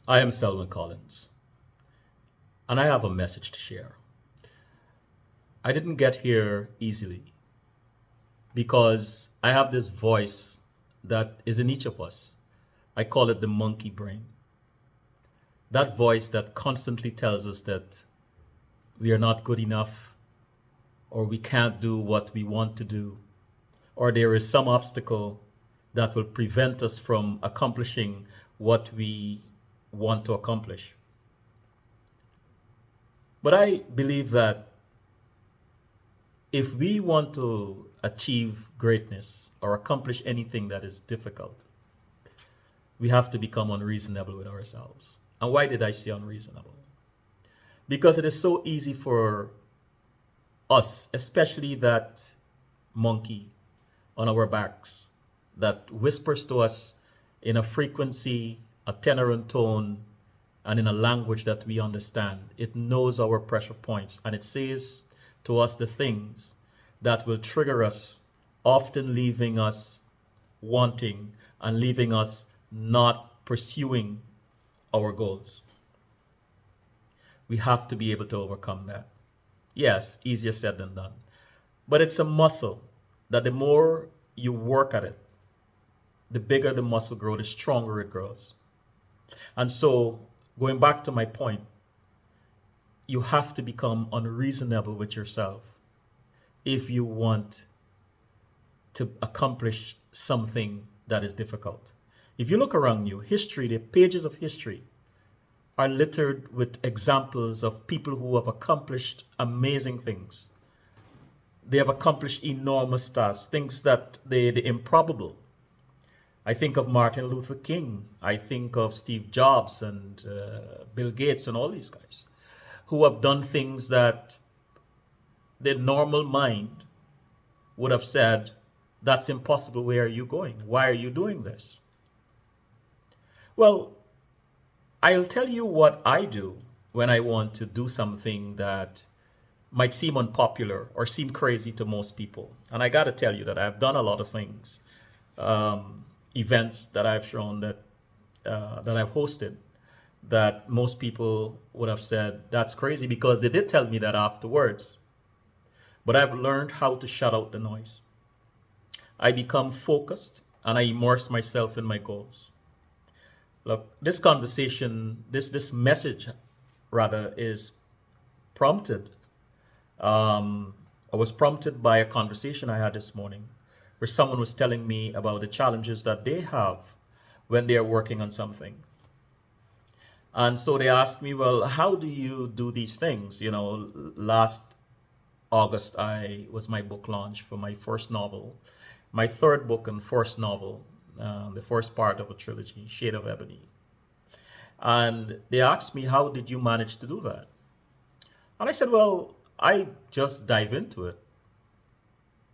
I am Selma Collins, and I have a message to share. I didn't get here easily because I have this voice that is in each of us. I call it the monkey brain. That voice that constantly tells us that we are not good enough, or we can't do what we want to do, or there is some obstacle that will prevent us from accomplishing what we want to accomplish. But I believe that if we want to achieve greatness or accomplish anything that is difficult, we have to become unreasonable with ourselves. And why did I say unreasonable? Because it is so easy for us, especially that monkey on our backs that whispers to us in a frequency, a tenor and tone, and in a language that we understand. It knows our pressure points and it says to us the things that will trigger us, often leaving us wanting and leaving us not pursuing our goals. We have to be able to overcome that. Yes, easier said than done. But it's a muscle that the more you work at it, the bigger the muscle grows, the stronger it grows. And so, going back to my point, you have to become unreasonable with yourself if you want to accomplish something that is difficult. If you look around you, history, the pages of history are littered with examples of people who have accomplished amazing things. They have accomplished enormous tasks, things that the improbable. I think of Martin Luther King. I think of Steve Jobs and Bill Gates and all these guys who have done things that the normal mind would have said, that's impossible. Where are you going? Why are you doing this? Well, I'll tell you what I do when I want to do something that might seem unpopular or seem crazy to most people. And I got to tell you that I've done a lot of things, events that I've shown that I've hosted that most people would have said that's crazy because they did tell me that afterwards. But I've learned how to shut out the noise. I become focused and I immerse myself in my goals. Look, this conversation, this message rather, is prompted. I was prompted by a conversation I had this morning where someone was telling me about the challenges that they have when they are working on something. And so they asked me, well, how do you do these things? You know, last August, I was my book launch for my first novel, my third book and first novel, the first part of a trilogy, Shade of Ebony. And they asked me, how did you manage to do that? And I said, well, I just dive into it.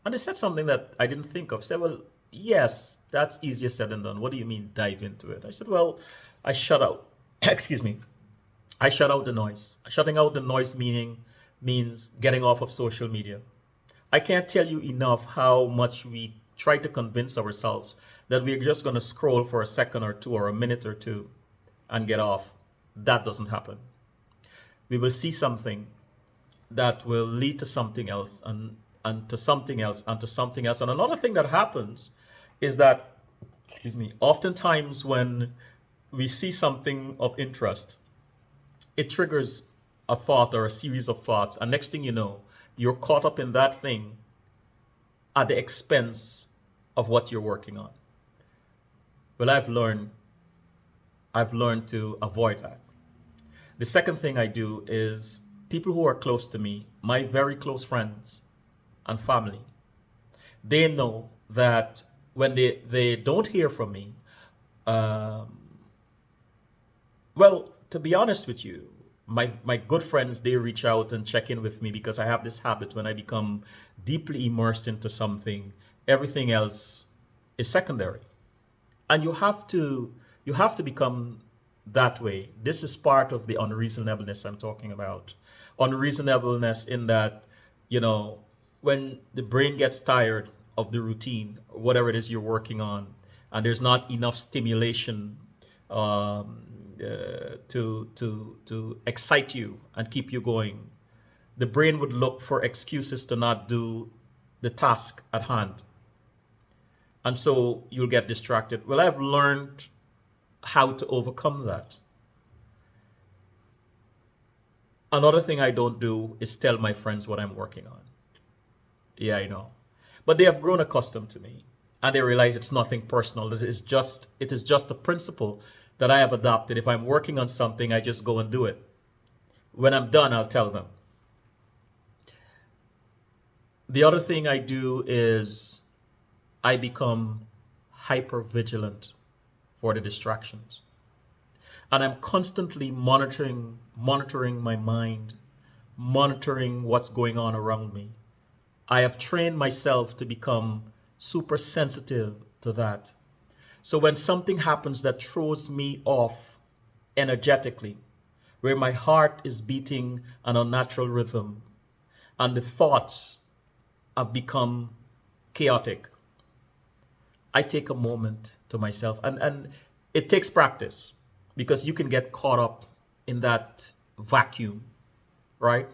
And they said something that I didn't think of. Said, well, yes, that's easier said than done. What do you mean dive into it? I said, well, I shut out, excuse me, I shut out the noise. Shutting out the noise means getting off of social media. I can't tell you enough how much we try to convince ourselves that we're just going to scroll for a second or two or a minute or two and get off. That doesn't happen. We will see something that will lead to something else and to something else and to something else. And another thing that happens is that, excuse me, oftentimes when we see something of interest, it triggers a thought or a series of thoughts. And next thing you know, you're caught up in that thing at the expense of what you're working on. Well, I've learned to avoid that. The second thing I do is people who are close to me, my very close friends and family, they know that when they don't hear from me, um, well, to be honest with you, my good friends, they reach out and check in with me because I have this habit when I become deeply immersed into something, everything else is secondary. And you have to become that way. This is part of the unreasonableness I'm talking about. Unreasonableness in that, you know, when the brain gets tired of the routine, whatever it is you're working on, and there's not enough stimulation, to excite you and keep you going, the brain would look for excuses to not do the task at hand. And so you'll get distracted. Well, I've learned how to overcome that. Another thing I don't do is tell my friends what I'm working on. Yeah, I know. But they have grown accustomed to me and they realize it's nothing personal. It is just a principle that I have adopted. If I'm working on something, I just go and do it. When I'm done, I'll tell them. The other thing I do is I become hyper vigilant for the distractions. And I'm constantly monitoring my mind, monitoring what's going on around me. I have trained myself to become super sensitive to that. So when something happens that throws me off energetically, where my heart is beating an unnatural rhythm and the thoughts have become chaotic, I take a moment to myself. And it takes practice because you can get caught up in that vacuum, right?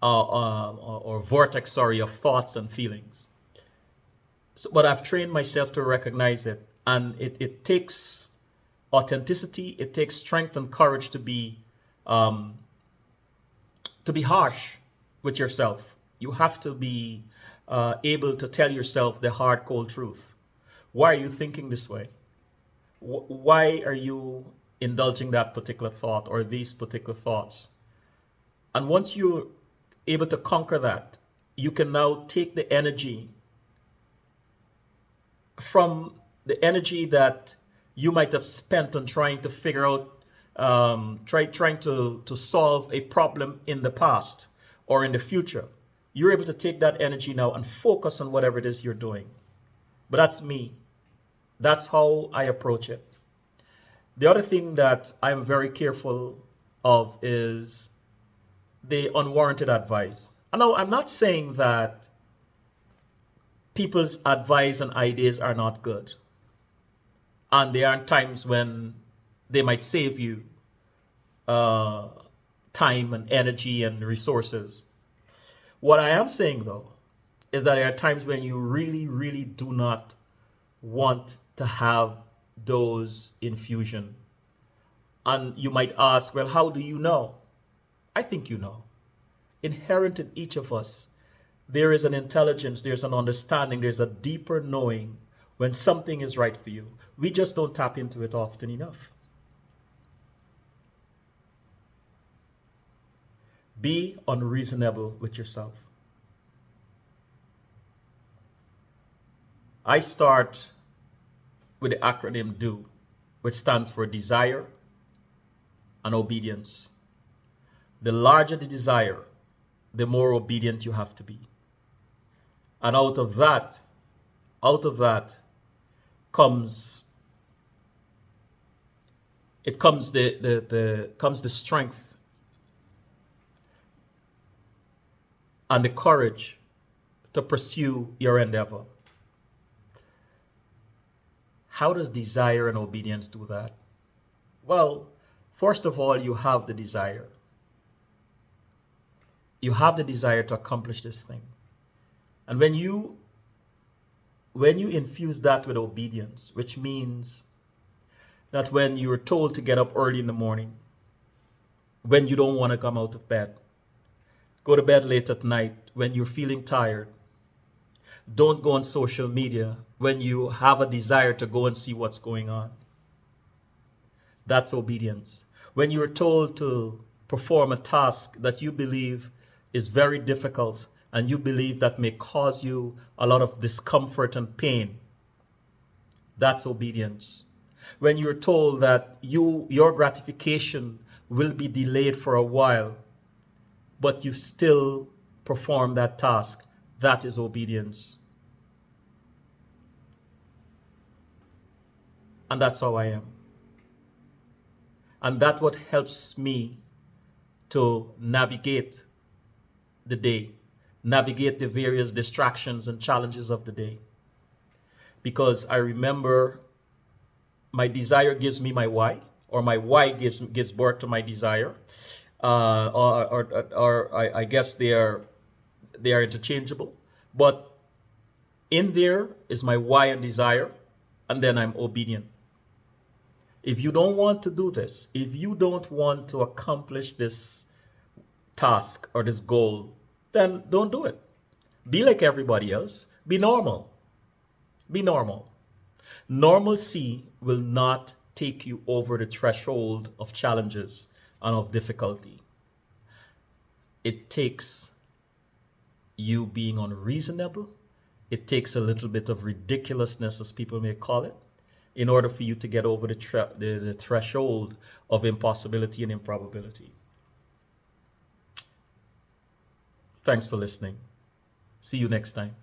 Or vortex, sorry, of thoughts and feelings. So, but I've trained myself to recognize it. And it takes authenticity, it takes strength and courage to be harsh with yourself. You have to be able to tell yourself the hard, cold truth. Why are you thinking this way? Why are you indulging that particular thought or these particular thoughts? And once you're able to conquer that, you can now take the energy from the energy that you might have spent on trying to figure out, trying to solve a problem in the past or in the future. You're able to take that energy now and focus on whatever it is you're doing. But that's me. That's how I approach it. The other thing that I'm very careful of is the unwarranted advice. Now, I'm not saying that people's advice and ideas are not good. And there are times when they might save you time and energy and resources. What I am saying, though, is that there are times when you really, really do not want to have those infusion. And you might ask, well, how do you know? I think you know. Inherent in each of us, there is an intelligence, there's an understanding, there's a deeper knowing when something is right for you. We just don't tap into it often enough. Be unreasonable with yourself. I start with the acronym DO, which stands for desire and obedience. The larger the desire, the more obedient you have to be. And out of that comes the strength and the courage to pursue your endeavor. How does desire and obedience do that? Well, first of all, you have the desire. You have the desire to accomplish this thing. And when you infuse that with obedience, which means that when you're told to get up early in the morning, when you don't want to come out of bed, go to bed late at night when you're feeling tired, don't go on social media when you have a desire to go and see what's going on. That's obedience. When you're told to perform a task that you believe is very difficult and you believe that may cause you a lot of discomfort and pain, that's obedience. When you're told that your gratification will be delayed for a while, but you still perform that task, that is obedience. And that's how I am. And that's what helps me to navigate the day, navigate the various distractions and challenges of the day. Because I remember my desire gives me my why. or my why gives birth to my desire, or I guess they are interchangeable. But in there is my why and desire, and then I'm obedient. If you don't want to do this, if you don't want to accomplish this task or this goal, then don't do it. Be like everybody else. Be normal. Be normal. Normalcy will not take you over the threshold of challenges and of difficulty. It takes you being unreasonable. It takes a little bit of ridiculousness, as people may call it, in order for you to get over the threshold of impossibility and improbability. Thanks for listening. See you next time.